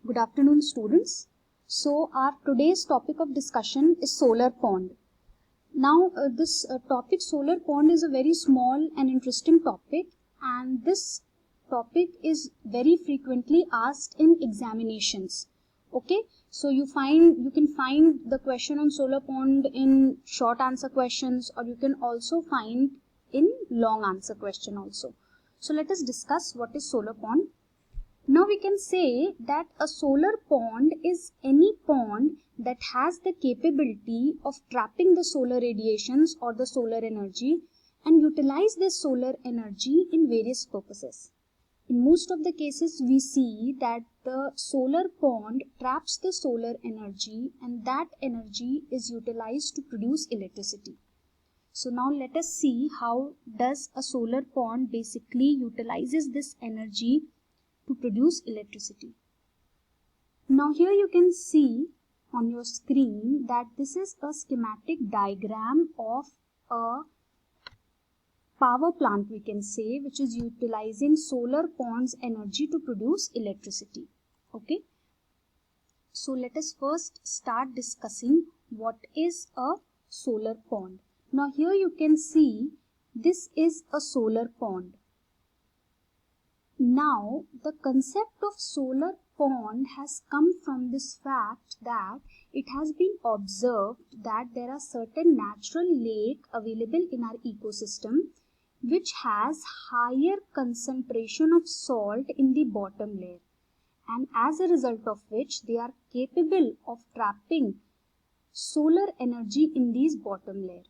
Good afternoon, students. So our today's topic of discussion is solar pond. Now this topic solar pond is a very small and interesting topic, and this topic is very frequently asked in examinations. Okay, so you can find the question on solar pond in short answer questions, or you can also find in long answer question also. So let us discuss what is solar pond. Now we can say that a solar pond is any pond that has the capability of trapping the solar radiations or the solar energy and utilize this solar energy in various purposes. In most of the cases we see that the solar pond traps the solar energy and that energy is utilized to produce electricity. So now let us see how does a solar pond basically utilizes this energy to produce electricity. Now here you can see on your screen that this is a schematic diagram of a power plant, we can say, which is utilizing solar pond's energy to produce electricity. Okay, so let us first start discussing what is a solar pond. Now here you can see this is a solar pond. Now, the concept of solar pond has come from this fact that it has been observed that there are certain natural lakes available in our ecosystem which has higher concentration of salt in the bottom layer, and as a result of which they are capable of trapping solar energy in these bottom layer.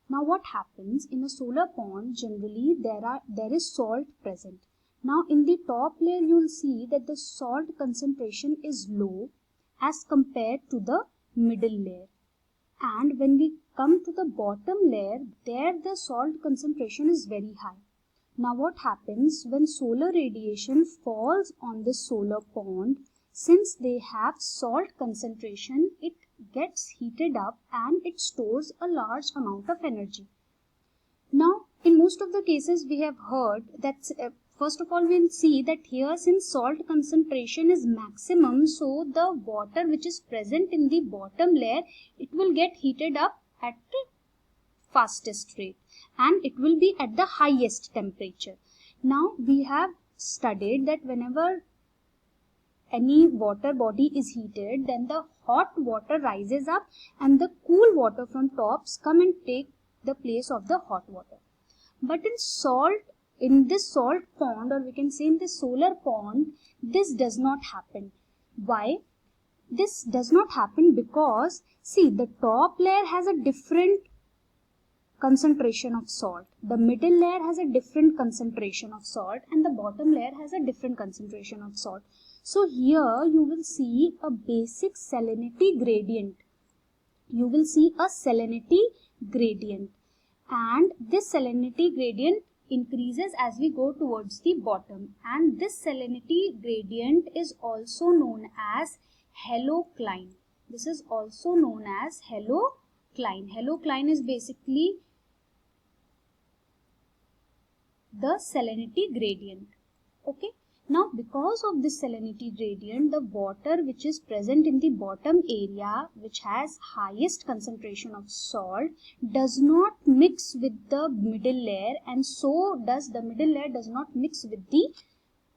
Now what happens in a solar pond? Generally there is salt present. Now in the top layer you will see that the salt concentration is low as compared to the middle layer, and when we come to the bottom layer, there the salt concentration is very high. Now what happens when solar radiation falls on this solar pond? Since they have salt concentration, it gets heated up and it stores a large amount of energy. Now in most of the cases we have heard that first of all, we'll see that here since salt concentration is maximum, so the water which is present in the bottom layer, it will get heated up at the fastest rate and it will be at the highest temperature. Now we have studied that whenever any water body is heated, then the hot water rises up and the cool water from tops come and take the place of the hot water. But in this salt pond, or we can say in this solar pond, this does not happen. Why? This does not happen because, see, the top layer has a different concentration of salt, the middle layer has a different concentration of salt, and the bottom layer has a different concentration of salt. So here you will see a basic salinity gradient. You will see a salinity gradient, and this salinity gradient increases as we go towards the bottom, and this salinity gradient is also known as halocline. This is also known as halocline. Halocline is basically the salinity gradient. Okay. Now because of this salinity gradient, the water which is present in the bottom area, which has highest concentration of salt, does not mix with the middle layer, and so does the middle layer does not mix with the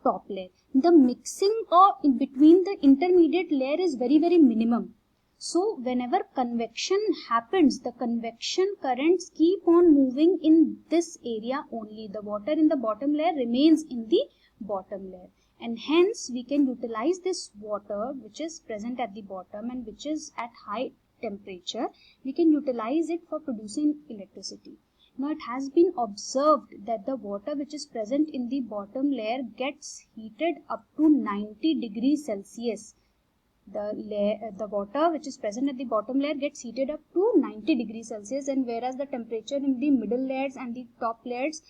top layer. The mixing in between the intermediate layer is very minimum. So whenever convection happens, the convection currents keep on moving in this area only. The water in the bottom layer remains in the bottom layer, and hence we can utilize this water which is present at the bottom and which is at high temperature. We can utilize it for producing electricity. Now it has been observed that the water which is present in the bottom layer gets heated up to 90 degrees Celsius. The water which is present at the bottom layer gets heated up to 90 degrees Celsius, and whereas the temperature in the middle layers and the top layers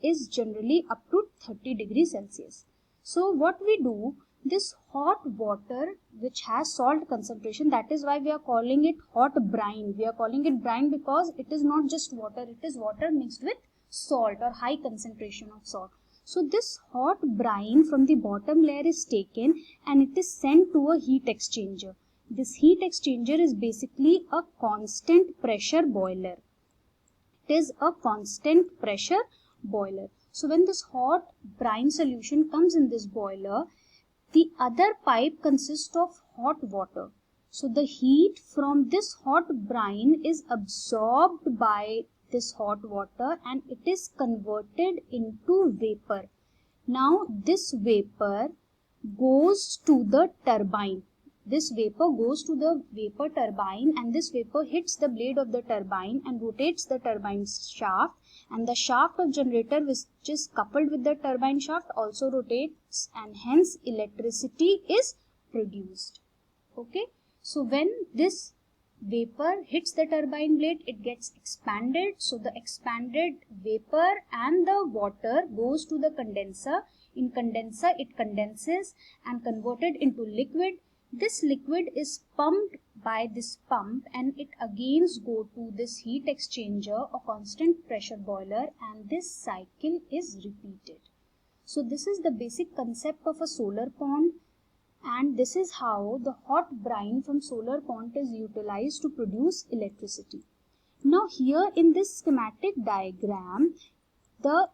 is generally up to 30 degrees Celsius. So what we do, this hot water which has salt concentration, that is why we are calling it hot brine. We are calling it brine because it is not just water, it is water mixed with salt or high concentration of salt. So this hot brine from the bottom layer is taken and it is sent to a heat exchanger. This heat exchanger is basically a constant pressure boiler. It is a constant pressure boiler. So when this hot brine solution comes in this boiler, the other pipe consists of hot water. So the heat from this hot brine is absorbed by this hot water and it is converted into vapor. Now this vapor goes to the turbine. This vapor goes to the vapor turbine and this vapor hits the blade of the turbine and rotates the turbine shaft, and the shaft of generator which is coupled with the turbine shaft also rotates, and hence electricity is produced. Okay, so when this vapor hits the turbine blade, it gets expanded. So the expanded vapor and the water goes to the condenser. In condenser it condenses and converted into liquid. This liquid is pumped by this pump and it again go to this heat exchanger or constant pressure boiler, and this cycle is repeated. So this is the basic concept of a solar pond, and this is how the hot brine from solar pond is utilized to produce electricity. Now here in this schematic diagram, the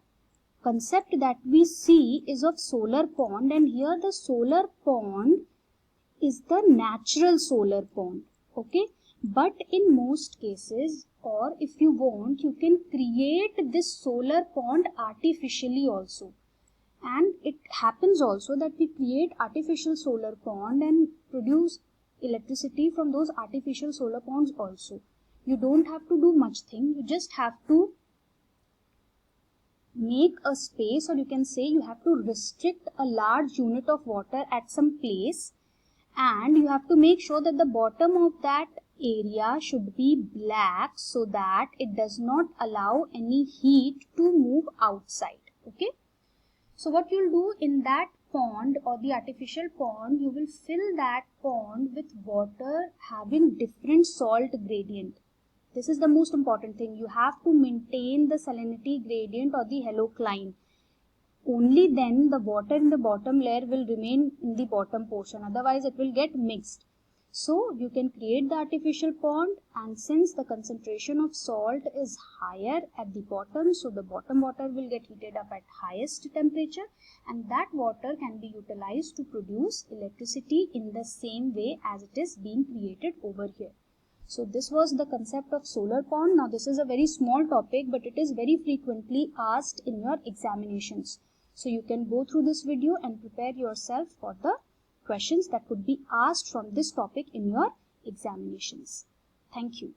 concept that we see is of solar pond, and here the solar pond is the natural solar pond. Okay, but in most cases, or if you want, you can create this solar pond artificially also. And it happens also that we create artificial solar pond and produce electricity from those artificial solar ponds also. You don't have to do much thing, you just have to make a space, or you can say you have to restrict a large unit of water at some place, and you have to make sure that the bottom of that area should be black so that it does not allow any heat to move outside. Okay, so what you'll do in that pond or the artificial pond, you will fill that pond with water having different salt gradient. This is the most important thing. You have to maintain the salinity gradient or the halocline. Only then the water in the bottom layer will remain in the bottom portion, otherwise it will get mixed. So you can create the artificial pond, and since the concentration of salt is higher at the bottom, so the bottom water will get heated up at highest temperature, and that water can be utilized to produce electricity in the same way as it is being created over here. So this was the concept of solar pond. Now this is a very small topic, but it is very frequently asked in your examinations. So you can go through this video and prepare yourself for the questions that could be asked from this topic in your examinations. Thank you.